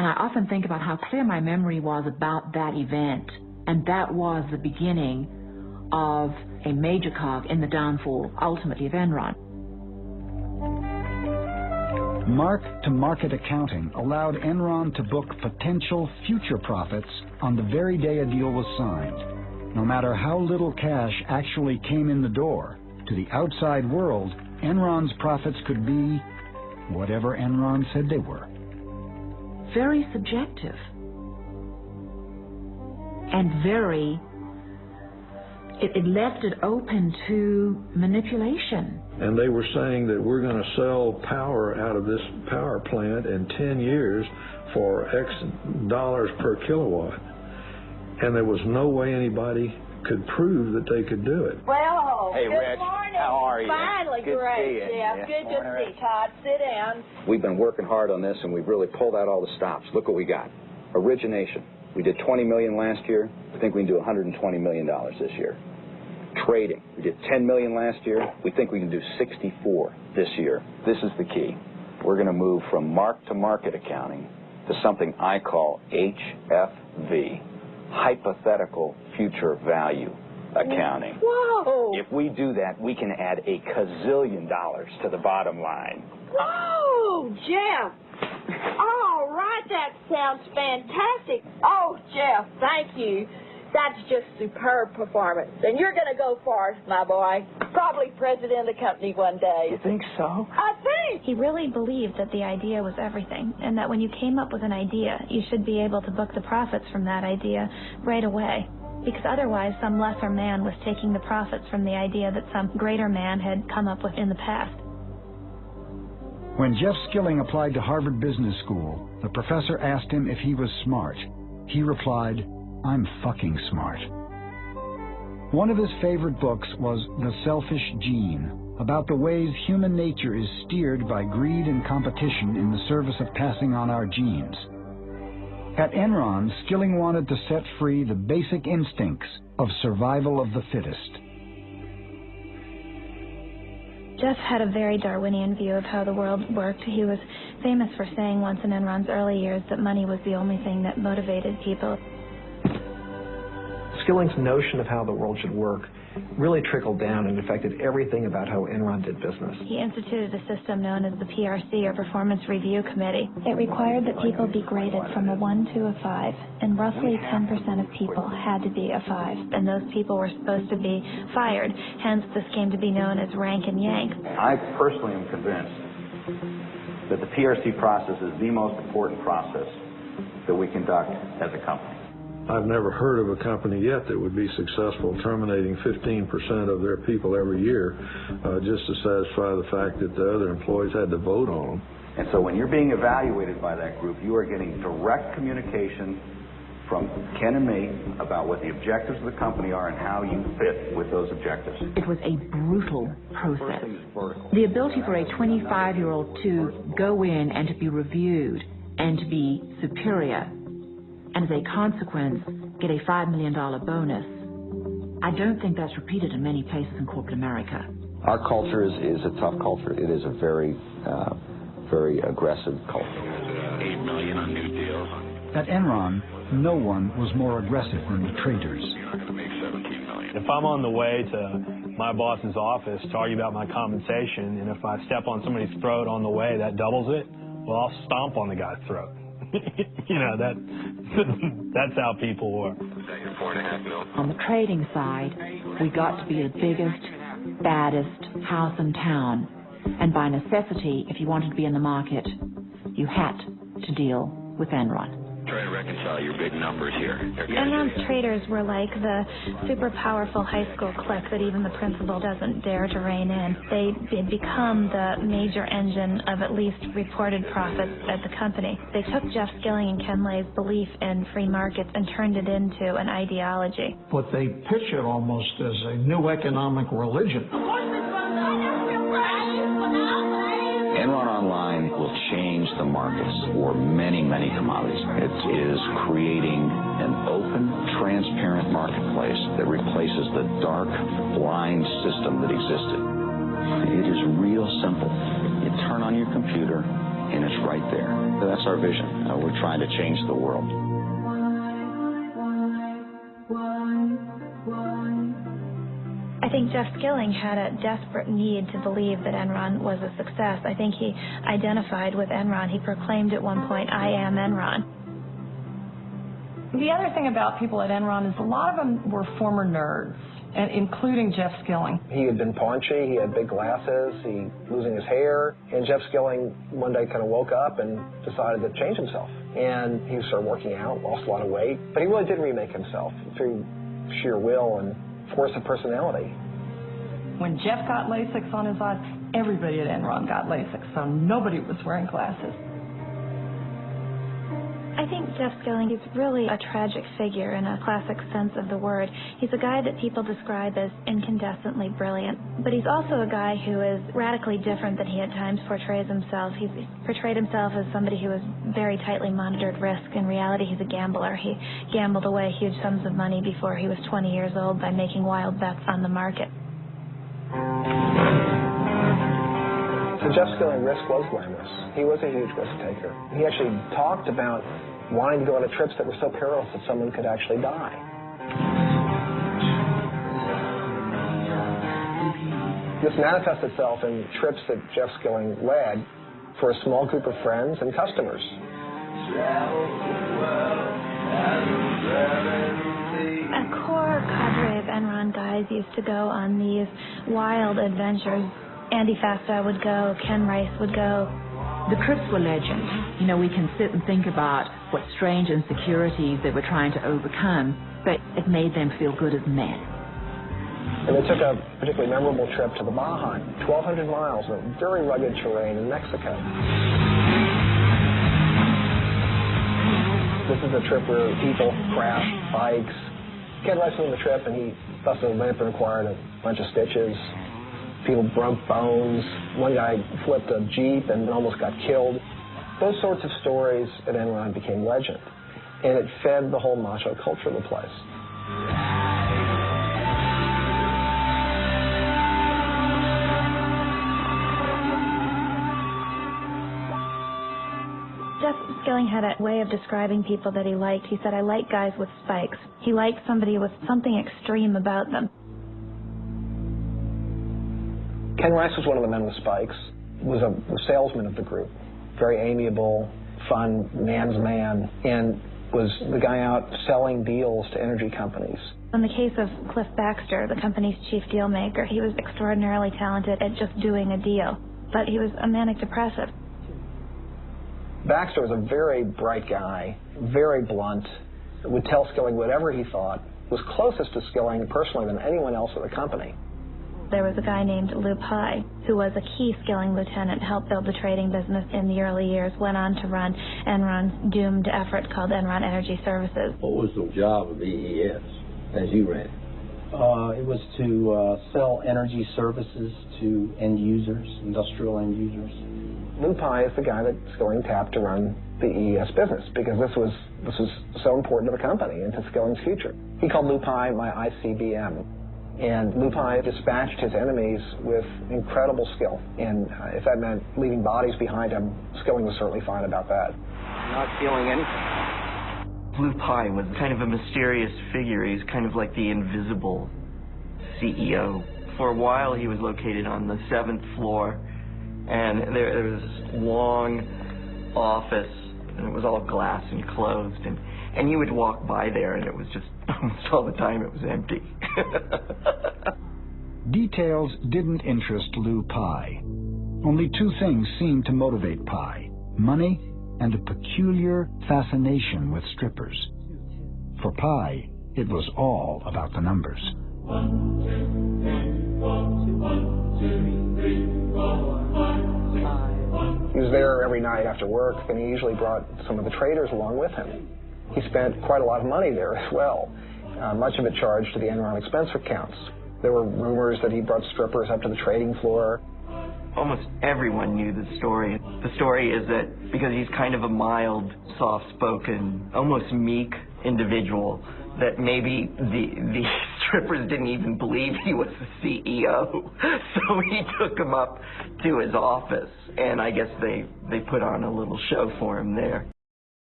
And I often think about how clear my memory was about that event. And that was the beginning of a major cog in the downfall, ultimately, of Enron. Mark-to-market accounting allowed Enron to book potential future profits on the very day a deal was signed. No matter how little cash actually came in the door, to the outside world, Enron's profits could be whatever Enron said they were. Very subjective. And very, it left it open to manipulation. And they were saying that we're going to sell power out of this power plant in 10 years for X dollars per kilowatt. And there was no way anybody could prove that they could do it. Well, hey, good Rich, morning. how are you? Finally, good great. To see you. Yeah, good to see you, Todd. Sit down. We've been working hard on this, and we've really pulled out all the stops. Look what we got. Origination. We did $20 million last year. I think we can do $120 million this year. Trading. We did $10 million last year. We think we can do 64 this year. This is the key. We're going to move from mark-to-market accounting to something I call HFV, hypothetical future value accounting. Whoa! If we do that, we can add a gazillion dollars to the bottom line. Whoa, Jeff! All right, that sounds fantastic. Oh, Jeff, thank you. That's just superb performance. And you're going to go far, my boy. Probably president of the company one day. You think so? I think. He really believed that the idea was everything, and that when you came up with an idea, you should be able to book the profits from that idea right away. Because otherwise, some lesser man was taking the profits from the idea that some greater man had come up with in the past. When Jeff Skilling applied to Harvard Business School, the professor asked him if he was smart. He replied, "I'm fucking smart." One of his favorite books was The Selfish Gene, about the ways human nature is steered by greed and competition in the service of passing on our genes. At Enron, Skilling wanted to set free the basic instincts of survival of the fittest. Jeff had a very Darwinian view of how the world worked. He was famous for saying once in Enron's early years that money was the only thing that motivated people. Skilling's notion of how the world should work really trickled down and affected everything about how Enron did business. He instituted a system known as the PRC, or Performance Review Committee. It required that people be graded from a 1 to a 5, and roughly 10% of people had to be a 5, and those people were supposed to be fired. Hence, this came to be known as rank and yank. I personally am convinced that the PRC process is the most important process that we conduct as a company. I've never heard of a company yet that would be successful terminating 15% of their people every year just to satisfy the fact that the other employees had to vote on them. And so when you're being evaluated by that group, you are getting direct communication from Ken and me about what the objectives of the company are and how you fit with those objectives. It was a brutal process. The ability for a 25-year-old to go in and to be reviewed and to be superior, and as a consequence, get a $5 million bonus. I don't think that's repeated in many places in corporate America. Our culture is a tough culture. It is a very, very aggressive culture. 8 million on new deals. At Enron, no one was more aggressive than the traders. You're not going to make 17 million. If I'm on the way to my boss's office to argue about my compensation, and if I step on somebody's throat on the way, that doubles it, well, I'll stomp on the guy's throat. You know, that's how people work. That your 4.5 mil. On the trading side, we got to be the biggest, baddest house in town. And by necessity, if you wanted to be in the market, you had to deal with Enron. Try to reconcile your big numbers here. Enron's traders were like the super powerful high school clique that even the principal doesn't dare to rein in. They'd become the major engine of at least reported profits at the company. They took Jeff Skilling and Ken Lay's belief in free markets and turned it into an ideology. But they pitch it almost as a new economic religion. Enron Online will change the markets for many, many commodities. It is creating an open, transparent marketplace that replaces the dark, blind system that existed. It is real simple. You turn on your computer, and it's right there. So that's our vision. We're trying to change the world. I think Jeff Skilling had a desperate need to believe that Enron was a success. I think he identified with Enron. He proclaimed at one point, "I am Enron." The other thing about people at Enron is a lot of them were former nerds, and including Jeff Skilling. He had been paunchy, he had big glasses, he losing his hair, and Jeff Skilling one day kind of woke up and decided to change himself. And he started working out, lost a lot of weight, but he really did remake himself through sheer will and force of personality. When Jeff got LASIK on his eyes, everybody at Enron got LASIK, so nobody was wearing glasses. I think Jeff Skilling is really a tragic figure in a classic sense of the word. He's a guy that people describe as incandescently brilliant, but he's also a guy who is radically different than he at times portrays himself. He's portrayed himself as somebody who has very tightly monitored risk. In reality, he's a gambler. He gambled away huge sums of money before he was 20 years old by making wild bets on the market. For Jeff Skilling, risk was glamorous. He was a huge risk taker. He actually talked about wanting to go on trips that were so perilous that someone could actually die. This manifests itself in trips that Jeff Skilling led for a small group of friends and customers. A core cadre of Enron guys used to go on these wild adventures. Andy Fastow would go, Ken Rice would go. The trips were legend. You know, we can sit and think about what strange insecurities they were trying to overcome, but it made them feel good as men. And they took a particularly memorable trip to the Baja, 1,200 miles of very rugged terrain in Mexico. This is a trip where people crashed bikes. Ken Rice was on the trip, and he busted a limp and required a bunch of stitches. People broke bones. One guy flipped a Jeep and almost got killed. Those sorts of stories at Enron became legend, and it fed the whole macho culture of the place. Jeff Skilling had a way of describing people that he liked. He said, "I like guys with spikes." He liked somebody with something extreme about them. Ken Rice was one of the men with spikes, was a salesman of the group, very amiable, fun, man's man, and was the guy out selling deals to energy companies. In the case of Cliff Baxter, the company's chief deal maker, he was extraordinarily talented at just doing a deal, but he was a manic depressive. Baxter was a very bright guy, very blunt, would tell Skilling whatever he thought, was closest to Skilling personally than anyone else at the company. There was a guy named Lou Pye, who was a key Skilling lieutenant, helped build the trading business in the early years, went on to run Enron's doomed effort called Enron Energy Services. What was the job of EES as you ran it? It was to sell energy services to end users, industrial end users. Lou Pye is the guy that Skilling tapped to run the EES business because this was so important to the company and to Skilling's future. He called Lou Pye my ICBM. And Lou Pye dispatched his enemies with incredible skill. And if that meant leaving bodies behind him, Skilling was certainly fine about that. Not feeling anything. Lou Pye was kind of a mysterious figure. He's kind of like the invisible CEO. For a while, he was located on the 7th floor, and there was this long office, and it was all glass and closed, and you would walk by there, and it was just almost all the time it was empty. Details didn't interest Lou Pye. Only two things seemed to motivate Pye: money and a peculiar fascination with strippers. For Pye, it was all about the numbers. 1, 2, 3, 4, 1, 2, 3, 4, 5, 6, 1. He was there every night after work, and he usually brought some of the traders along with him. He spent quite a lot of money there as well, much of it charged to the Enron expense accounts. There were rumors that he brought strippers up to the trading floor. Almost everyone knew the story. The story is that because he's kind of a mild, soft-spoken, almost meek individual, that maybe the strippers didn't even believe he was the CEO. So he took him up to his office, and I guess they put on a little show for him there.